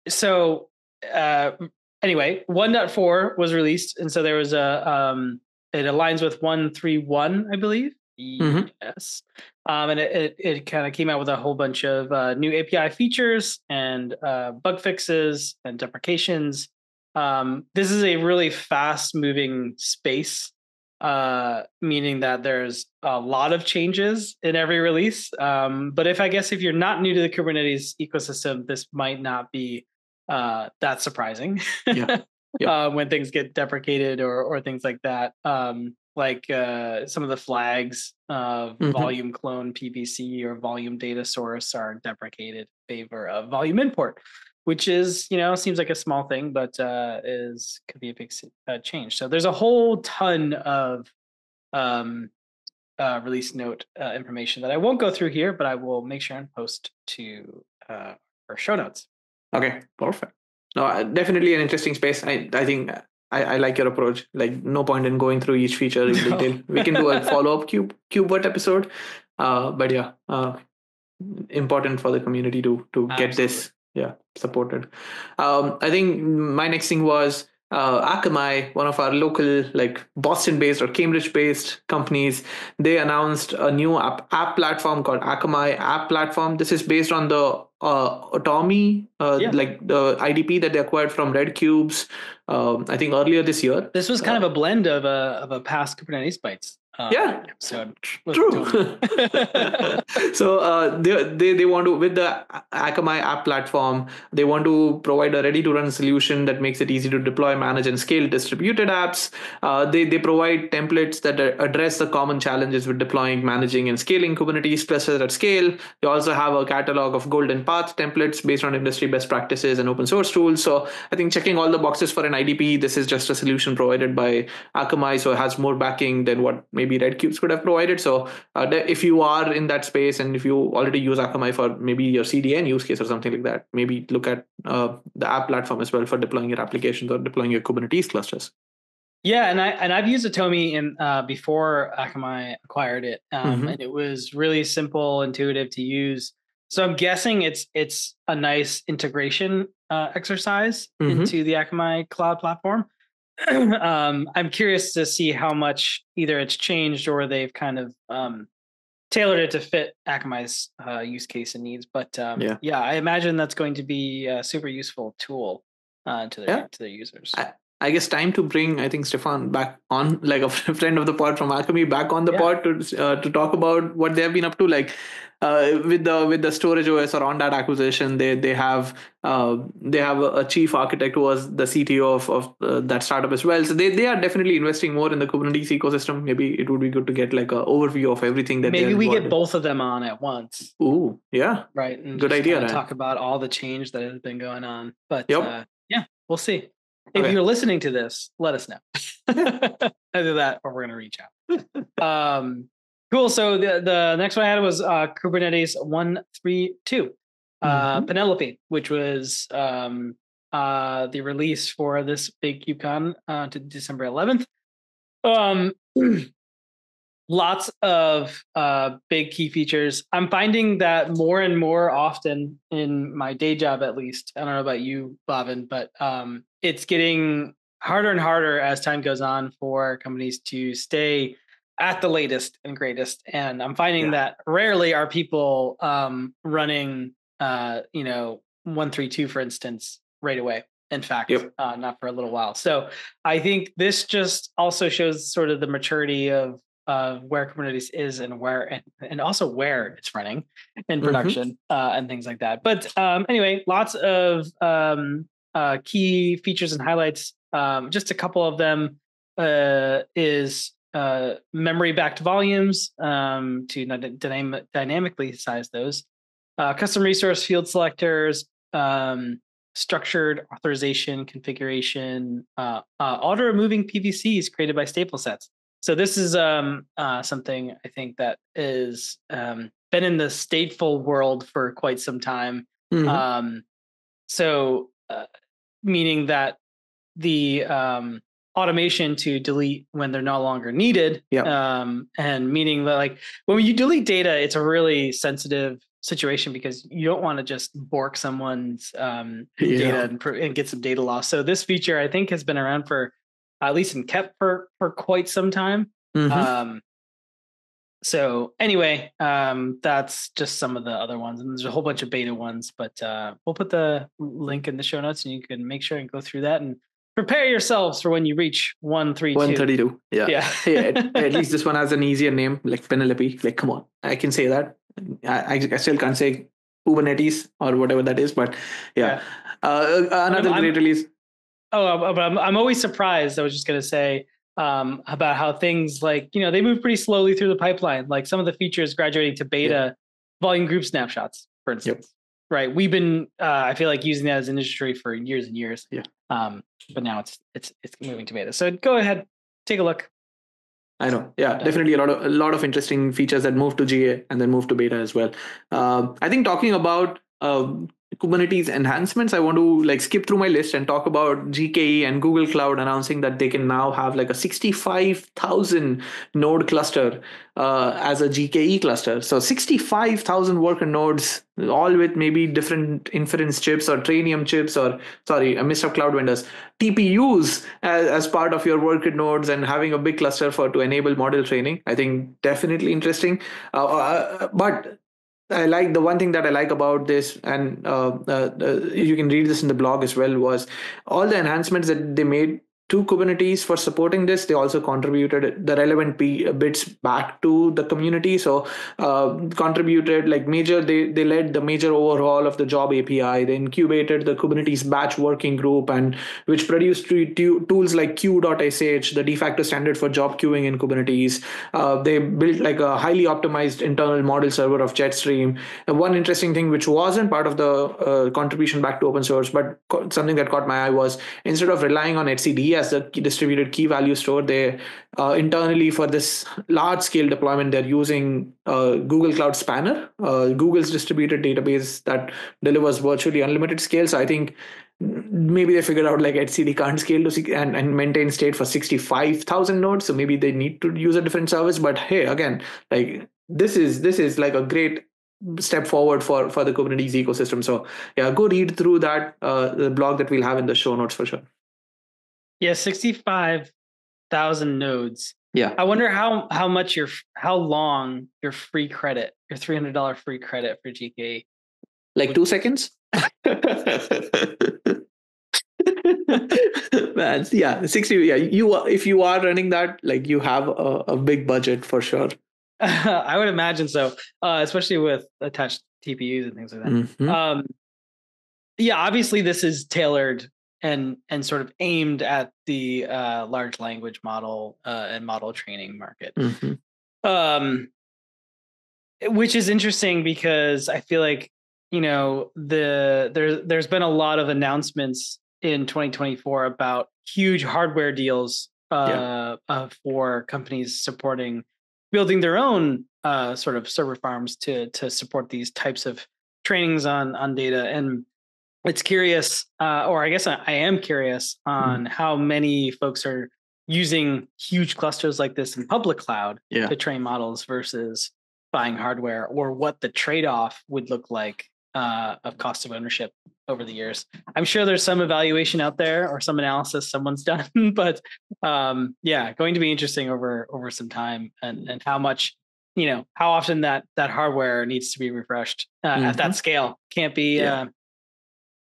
So anyway, 1.4 was released. And so there was it aligns with 1.3.1, I believe. Yes. And it kind of came out with a whole bunch of new API features and bug fixes and deprecations. This is a really fast moving space, meaning that there's a lot of changes in every release. But if you're not new to the Kubernetes ecosystem, this might not be that surprising. When things get deprecated or things like that. Some of the flags of volume clone PPC or volume data source are deprecated in favor of volume import, which is, seems like a small thing, but could be a big change. So there's a whole ton of release note information that I won't go through here, but I will make sure and post to our show notes. Okay, perfect. No, definitely an interesting space. I think I like your approach. Like, no point in going through each feature in detail. We can do a follow-up KubeVirt episode. But yeah, important for the community to get this supported. I think my next thing was Akamai, one of our local, like Boston-based or Cambridge-based companies. They announced a new app platform called Akamai App Platform. This is based on the Atomy, like the IDP that they acquired from Red Cubes, I think earlier this year. This was kind of a blend of a past Kubernetes Bytes. So true. So they want to, with the Akamai app platform, they want to provide a ready to run solution that makes it easy to deploy, manage, and scale distributed apps. They provide templates that address the common challenges with deploying, managing, and scaling Kubernetes clusters at scale. They also have a catalog of golden path templates based on industry best practices and open source tools. So I think checking all the boxes for an IDP, this is just a solution provided by Akamai, so it has more backing than what maybe Red Cubes could have provided. So if you are in that space and if you already use Akamai for maybe your CDN use case or something like that, maybe look at the app platform as well for deploying your applications or deploying your Kubernetes clusters. Yeah, and I've used Atomy before Akamai acquired it, and it was really simple, intuitive to use. So I'm guessing it's a nice integration exercise into the Akamai cloud platform. I'm curious to see how much either it's changed or they've kind of tailored it to fit Akamai's use case and needs. But I imagine that's going to be a super useful tool to their users. I guess time to bring, I think, Stefan back on, like a friend of the pod from Akamai, back on the pod to talk about what they have been up to. Like with the Storage OS or on that acquisition, they have a chief architect who was the CTO of that startup as well. So they are definitely investing more in the Kubernetes ecosystem. Maybe it would be good to get like an overview of everything that. Maybe we get both of them on at once. Ooh, yeah, right. And good idea. Right? Talk about all the change that has been going on. But we'll see. If you're listening to this, let us know. Either that or we're going to reach out. Cool. So the next one I had was Kubernetes 1.3.2, Penelope, which was the release for this big KubeCon to December 11th. Lots of big key features. I'm finding that more and more often in my day job, at least. I don't know about you, Bhavin, but it's getting harder and harder as time goes on for companies to stay at the latest and greatest. And I'm finding that rarely are people running 1.3.2, for instance, right away. In fact, Yep. not for a little while. So I think this just also shows sort of the maturity of where Kubernetes is and also where it's running in production and things like that. But anyway, lots of key features and highlights. Just a couple of them is memory backed volumes to dynamically size those, custom resource field selectors, structured authorization configuration, auto removing PVCs created by stateful sets. So this is something I think that is been in the stateful world for quite some time. So meaning that the automation to delete when they're no longer needed, and meaning that like when you delete data, it's a really sensitive situation because you don't want to just bork someone's data and get some data loss. So this feature I think has been around for at least in KEP for quite some time. So anyway, that's just some of the other ones, and there's a whole bunch of beta ones, but we'll put the link in the show notes and you can make sure and go through that and prepare yourselves for when you reach 132. Yeah. At least this one has an easier name, like Penelope. Like, come on, I can say that. I still can't say Kubernetes or whatever that is, but another great release. But I'm always surprised. I was just going to say about how things like, they move pretty slowly through the pipeline. Like some of the features graduating to beta, volume group snapshots, for instance. Right. We've been, I feel like, using that as an industry for years and years. But now it's moving to beta. So go ahead, take a look. I know. Yeah, definitely a lot of interesting features that move to GA and then move to beta as well. I think talking about Kubernetes enhancements, I want to skip through my list and talk about GKE and Google Cloud announcing that they can now have a 65,000 node cluster as a GKE cluster. So 65,000 worker nodes, all with maybe different inference chips or Trainium chips, or a mix of cloud vendors, TPUs as part of your worker nodes, and having a big cluster to enable model training. I think definitely interesting. But I like the one thing that I like about this, and you can read this in the blog as well, was all the enhancements that they made to Kubernetes for supporting this. They also contributed the relevant bits back to the community. So contributed they led the major overhaul of the job API. They incubated the Kubernetes batch working group, and which produced tools like queue.sh, the de facto standard for job queuing in Kubernetes. They built a highly optimized internal model server of Jetstream. One interesting thing which wasn't part of the contribution back to open source, but something that caught my eye, was instead of relying on etcd as the distributed key value store, they internally, for this large scale deployment, they're using Google Cloud Spanner, Google's distributed database that delivers virtually unlimited scale. So I think maybe they figured out etcd can't scale to and maintain state for 65,000 nodes, so maybe they need to use a different service. But hey, again, this is a great step forward for the Kubernetes ecosystem. So yeah, go read through that the blog that we'll have in the show notes for sure. Yeah, 65,000 nodes. Yeah. I wonder how long your free credit, your $300 free credit for GKE. 2 seconds? Man, yeah, 60. Yeah, if you are running that, you have a big budget for sure. I would imagine so, especially with attached TPUs and things like that. Yeah, obviously this is tailored and sort of aimed at the large language model and model training market, which is interesting because I feel like there's been a lot of announcements in 2024 about huge hardware deals for companies building their own sort of server farms to support these types of trainings on data. And it's curious, or I guess I am curious on how many folks are using huge clusters like this in public cloud to train models versus buying hardware, or what the trade-off would look like of cost of ownership over the years. I'm sure there's some evaluation out there or some analysis someone's done, but going to be interesting over some time, and how much, how often that hardware needs to be refreshed at that scale. Can't be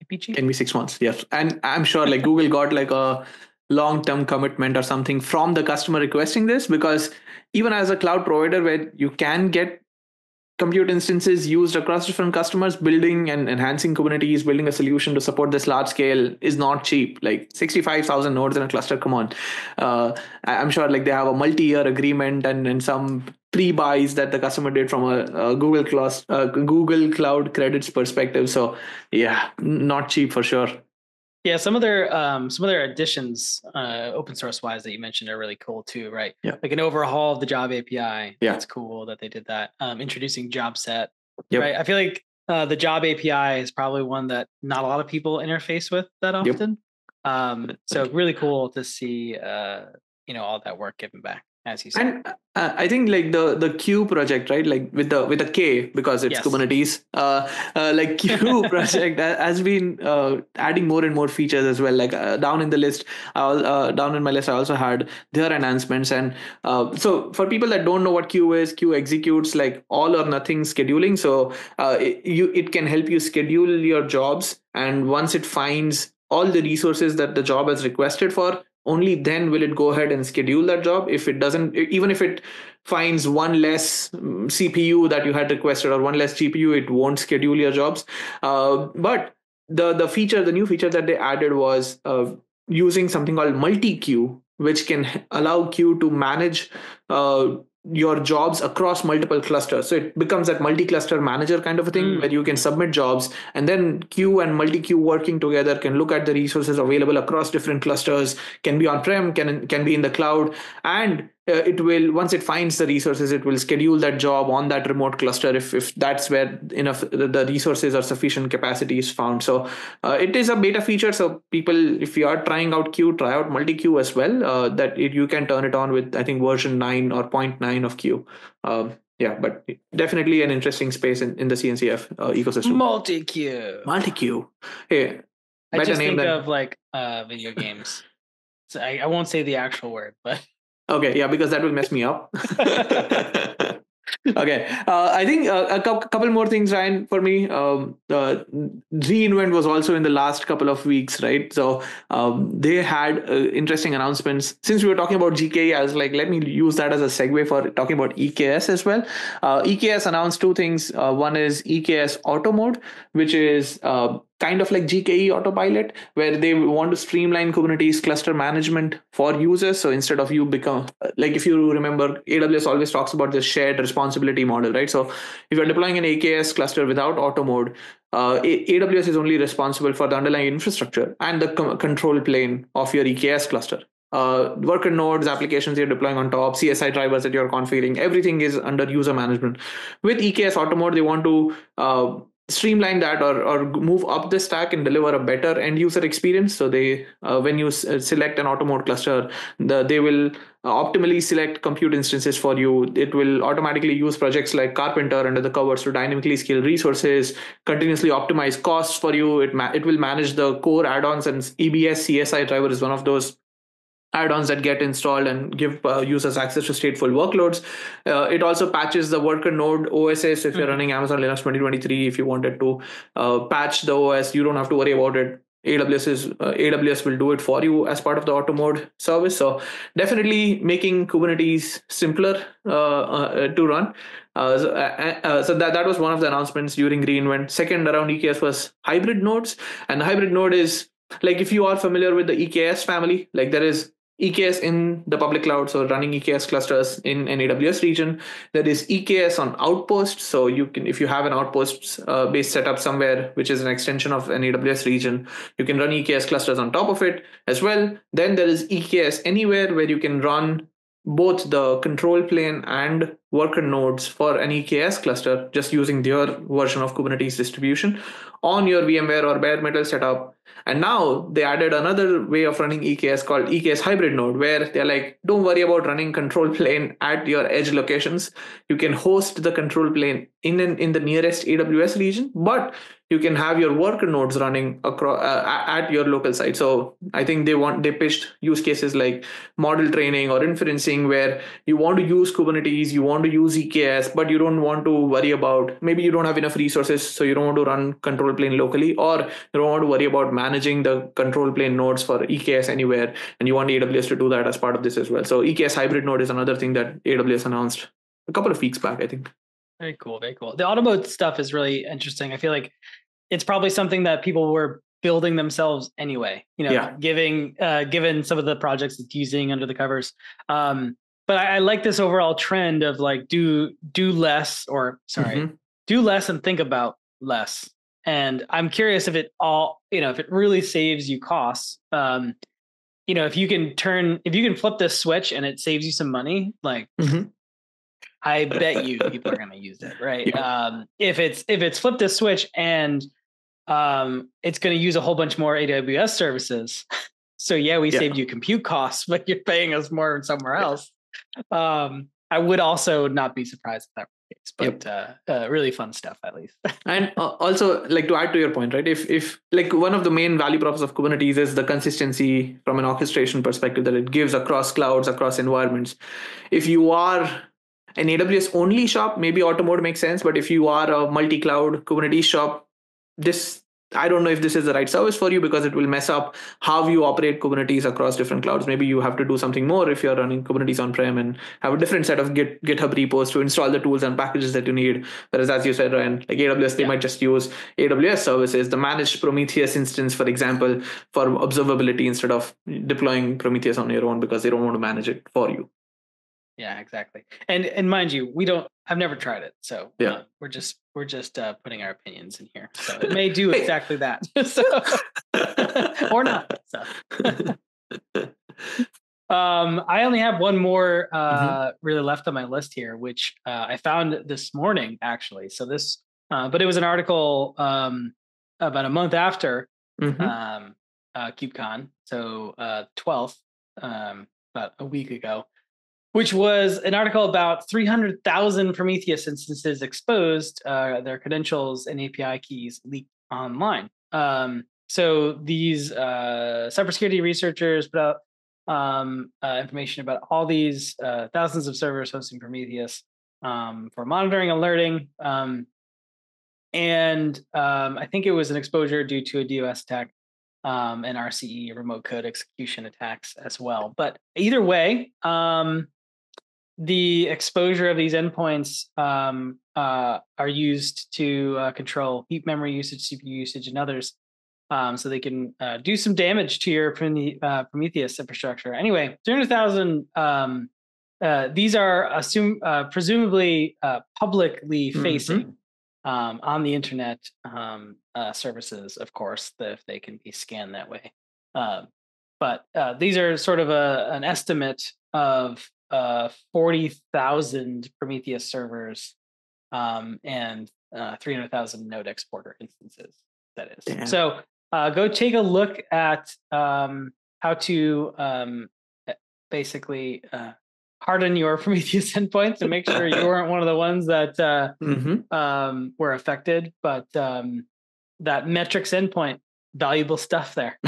Can be 6 months. Yes. And I'm sure like Google got like a long-term commitment or something from the customer requesting this, because even as a cloud provider where you can get compute instances used across different customers, building and enhancing Kubernetes, building a solution to support this large scale is not cheap. Like 65,000 nodes in a cluster, come on. I'm sure like they have a multi-year agreement and some pre-buys that the customer did from a Google Cloud credits perspective. So yeah, not cheap for sure. Yeah, some of their additions, open source wise, that you mentioned are really cool too, right? Yeah. Like an overhaul of the Job API. Yeah. That's cool that they did that. Introducing Job Set. Yep. Right. I feel like the Job API is probably one that not a lot of people interface with that often. Yep. So really cool to see all that work given back, as you said. And I think like the Q project, right? Like with a K, because it's Kubernetes. Like Q project has been adding more and more features as well. Like down in my list, I also had their enhancements. And so for people that don't know what Q is, Q executes like all or nothing scheduling. So it can help you schedule your jobs, and once it finds all the resources that the job has requested for, only then will it go ahead and schedule that job. If it doesn't, even if it finds one less CPU that you had requested or one less GPU, it won't schedule your jobs. But the new feature that they added was using something called multi-queue, which can allow queue to manage your jobs across multiple clusters. So it becomes that multi-cluster manager kind of a thing where you can submit jobs, and then queue and multi-queue working together can look at the resources available across different clusters, can be on-prem, can be in the cloud, and it will, once it finds the resources, it will schedule that job on that remote cluster if that's where enough the resources or sufficient capacity is found. So it is a beta feature. So people, if you are trying out Q, try out multi-queue as well. You can turn it on with, I think, version 9 or 0.9 of Q. Yeah, but definitely an interesting space in the CNCF ecosystem. Multi-queue. Hey, I just think of like video games. So I won't say the actual word, but okay, yeah, because that will mess me up. Okay, I think a couple more things, Ryan, for me. reInvent was also in the last couple of weeks, right? So they had interesting announcements. Since we were talking about GKE, I was like, let me use that as a segue for talking about EKS as well. EKS announced two things. One is EKS Auto Mode, which is kind of like GKE Autopilot, where they want to streamline Kubernetes cluster management for users. So instead of you become, like if you remember, AWS always talks about this shared responsibility model, right? So if you're deploying an AKS cluster without Auto Mode, AWS is only responsible for the underlying infrastructure and the control plane of your EKS cluster. Worker nodes, applications you're deploying on top, CSI drivers that you're configuring, everything is under user management. With EKS Auto Mode, they want to streamline that or move up the stack and deliver a better end user experience. So they when you select an Auto Mode cluster, they will optimally select compute instances for you. It will automatically use projects like Carpenter under the covers to dynamically scale resources, continuously optimize costs for you. It will manage the core add-ons, and EBS CSI driver is one of those add-ons that get installed and give users access to stateful workloads. It also patches the worker node OSS. If you're running Amazon Linux 2023, if you wanted to patch the OS, you don't have to worry about it. AWS will do it for you as part of the Auto Mode service. So definitely making Kubernetes simpler to run. So that was one of the announcements during reInvent. Second around EKS was hybrid nodes, and the hybrid node is like, if you are familiar with the EKS family, like there is EKS in the public cloud, so running EKS clusters in an AWS region. There is EKS on Outposts, so you can, if you have an Outposts based setup somewhere, which is an extension of an AWS region, you can run EKS clusters on top of it as well. Then there is EKS Anywhere, where you can run both the control plane and worker nodes for an EKS cluster, just using their version of Kubernetes distribution on your VMware or bare metal setup. And now they added another way of running EKS called EKS Hybrid Node, where they're like, don't worry about running control plane at your edge locations. You can host the control plane in the nearest AWS region, but you can have your worker nodes running across at your local site. So I think they pitched use cases like model training or inferencing, where you want to use Kubernetes, you want to use EKS, but you don't want to worry about, maybe you don't have enough resources, so you don't want to run control plane locally, or you don't want to worry about managing the control plane nodes for EKS anywhere, and you want AWS to do that as part of this as well. So EKS hybrid node is another thing that AWS announced a couple of weeks back, I think. Very cool. Very cool. The automode stuff is really interesting. I feel like it's probably something that people were building themselves anyway, given some of the projects it's using under the covers. But I like this overall trend of like, do less and think about less. And I'm curious if it really saves you costs. If you can flip this switch and it saves you some money, like, I bet you people are going to use it, right? Yeah. If it's flipped this switch and it's going to use a whole bunch more AWS services. So we saved you compute costs, but you're paying us more somewhere else. I would also not be surprised if that were the case, but really fun stuff at least. And also, like, to add to your point, right? If like one of the main value props of Kubernetes is the consistency from an orchestration perspective that it gives across clouds, across environments. If you are an AWS only shop, maybe Automode makes sense. But if you are a multi-cloud Kubernetes shop, I don't know if this is the right service for you, because it will mess up how you operate Kubernetes across different clouds. Maybe you have to do something more if you're running Kubernetes on-prem and have a different set of GitHub repos to install the tools and packages that you need. Whereas, as you said, Ryan, like AWS, they might just use AWS services, the managed Prometheus instance, for example, for observability, instead of deploying Prometheus on your own, because they don't want to manage it for you. Yeah, exactly. And mind you, I've never tried it. So we're just putting our opinions in here. So it may do exactly that. Or not. So I only have one more really left on my list here, which I found this morning, actually. So this, but it was an article about a month after KubeCon. So 12th, about a week ago, which was an article about 300,000 Prometheus instances exposed, their credentials and API keys leaked online. So these cybersecurity researchers put out information about all these thousands of servers hosting Prometheus for monitoring, alerting, and I think it was an exposure due to a DOS attack and RCE, remote code execution attacks as well. But either way, the exposure of these endpoints are used to control heap memory usage, CPU usage, and others, so they can do some damage to your Prometheus infrastructure. Anyway, 300,000. These are presumably publicly facing on the internet services, of course, if they can be scanned that way. But these are sort of an estimate of 40,000 Prometheus servers and 300,000 node exporter instances, that is. Damn. So go take a look at how to basically harden your Prometheus endpoints and make sure you weren't one of the ones that were affected. But that metrics endpoint, valuable stuff there.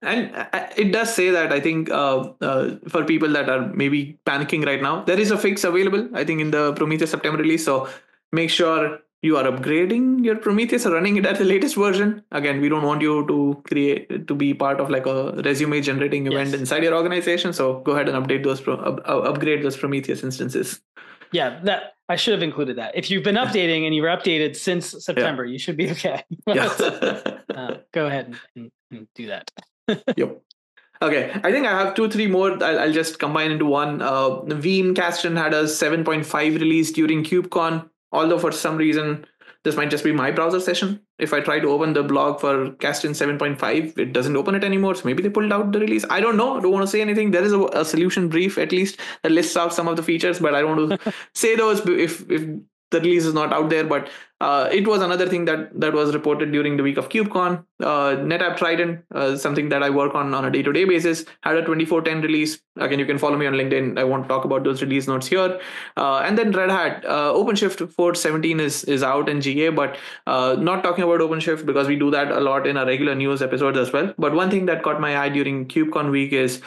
And it does say that, I think, for people that are maybe panicking right now, there is a fix available, I think, in the Prometheus September release. So make sure you are upgrading your Prometheus or running it at the latest version. Again, we don't want you to be part of like a resume generating event inside your organization. So go ahead and upgrade those Prometheus instances. Yeah, that I should have included that. If you've been updating and you were updated since September, you should be okay. Go ahead and do that. Yep. Okay, I think I have 2-3 more. I'll just combine into one. Veeam Kasten had a 7.5 release during KubeCon, although for some reason, this might just be my browser session. If I try to open the blog for Kasten 7.5, it doesn't open it anymore. So maybe they pulled out the release. I don't know. I don't want to say anything. There is a solution brief, at least, that lists out some of the features, but I don't want to say those if the release is not out there. But it was another thing that was reported during the week of KubeCon. NetApp Trident, something that I work on a day-to-day basis, had a 24.10 release. Again, you can follow me on LinkedIn. I won't talk about those release notes here. And then Red Hat, OpenShift 4.17 is out in GA, but not talking about OpenShift because we do that a lot in our regular news episodes as well. But one thing that caught my eye during KubeCon week is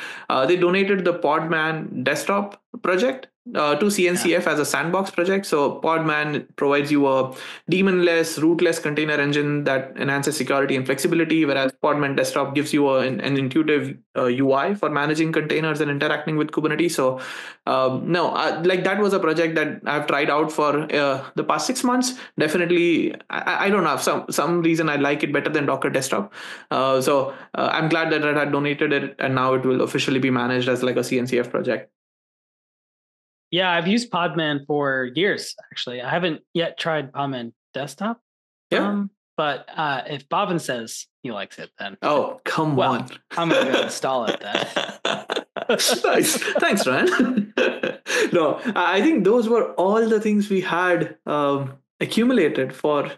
they donated the Podman desktop project to CNCF as a sandbox project. So Podman provides you a daemonless, rootless container engine that enhances security and flexibility, whereas Podman Desktop gives you an intuitive UI for managing containers and interacting with Kubernetes. So like that was a project that I've tried out for the past 6 months. Definitely, I don't have some reason I like it better than Docker Desktop. So I'm glad that Red Hat donated it, and now it will officially be managed as like a CNCF project. Yeah, I've used Podman for years, actually. I haven't yet tried Podman Desktop. Yeah. But if Bhavin says he likes it, then... Oh, come on. I'm going to go install it then. Nice. Thanks, Ryan. No, I think those were all the things we had accumulated for...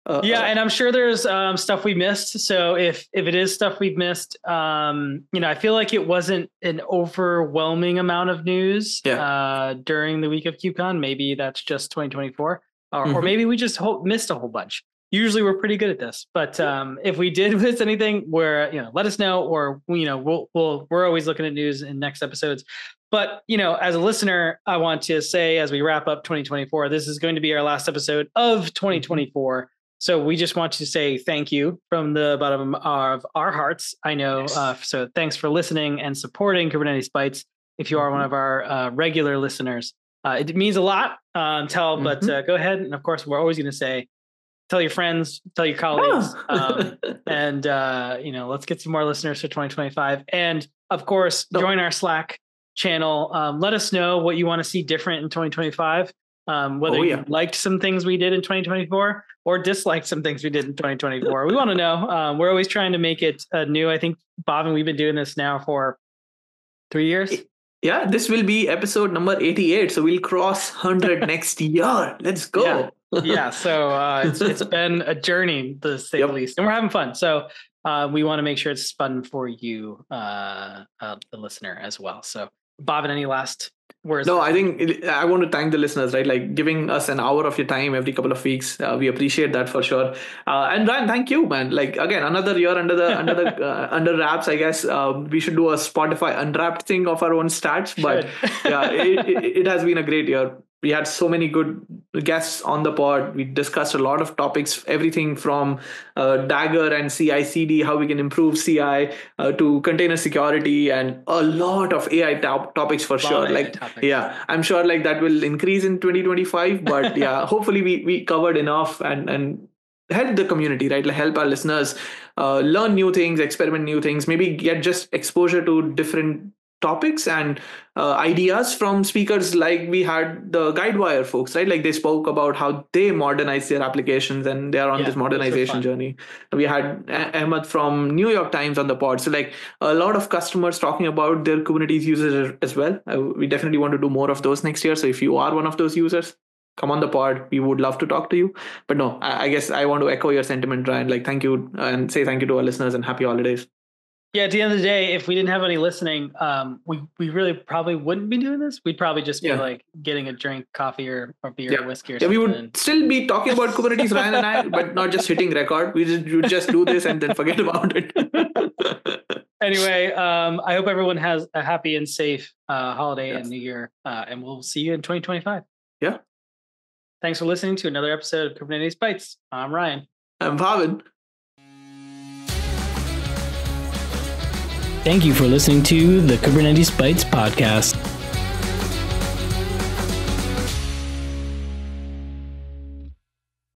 and I'm sure there's stuff we missed. So if it is stuff we've missed, I feel like it wasn't an overwhelming amount of news during the week of KubeCon. Maybe that's just 2024, or maybe we just missed a whole bunch. Usually we're pretty good at this, but if we did miss anything, let us know, or we're always looking at news in next episodes. But as a listener, I want to say as we wrap up 2024, this is going to be our last episode of 2024. So we just want to say thank you from the bottom of our hearts. I know. Yes. So thanks for listening and supporting Kubernetes Bytes. If you are one of our regular listeners, it means a lot. But go ahead. And of course, we're always going to say, tell your friends, tell your colleagues, and let's get some more listeners for 2025. And of course, join our Slack channel. Let us know what you want to see different in 2025. Whether you liked some things we did in 2024 or disliked some things we did in 2024. We want to know. We're always trying to make it new. I think, Bhavin, we've been doing this now for 3 years. Yeah, this will be episode number 88. So we'll cross 100 next year. Let's go. Yeah. So it's been a journey, to say the least. And we're having fun. So we want to make sure it's fun for you, the listener, as well. So, Bhavin, any last words? No, I think I want to thank the listeners, right? Like giving us an hour of your time every couple of weeks. We appreciate that for sure. And Ryan, thank you, man. Like again, another year under the under wraps. I guess we should do a Spotify Unwrapped thing of our own stats. But it has been a great year. We had so many good guests on the pod. We discussed a lot of topics, everything from Dagger and CI/CD, how we can improve CI, to container security, and a lot of AI topics for sure. I'm sure like that will increase in 2025. But hopefully we covered enough and help the community, right? Like help our listeners learn new things, experiment new things, maybe get just exposure to different topics and ideas from speakers like we had the Guidewire folks, right? Like they spoke about how they modernize their applications and they are on this modernization journey. We had Ahmed from New York Times on the pod. So like a lot of customers talking about their Kubernetes users as well. We definitely want to do more of those next year. So if you are one of those users, come on the pod. We would love to talk to you. But no, I guess I want to echo your sentiment, Ryan. Like thank you, and say thank you to our listeners and happy holidays. Yeah, at the end of the day, if we didn't have any listening, we really probably wouldn't be doing this. We'd probably just be like getting a drink, coffee or beer or whiskey or something. We would still be talking about Kubernetes, Ryan and I, but not just hitting record. We just do this and then forget about it. Anyway, I hope everyone has a happy and safe holiday and New Year, and we'll see you in 2025. Yeah. Thanks for listening to another episode of Kubernetes Bytes. I'm Ryan. I'm Bhavin. Thank you for listening to the Kubernetes Bytes podcast.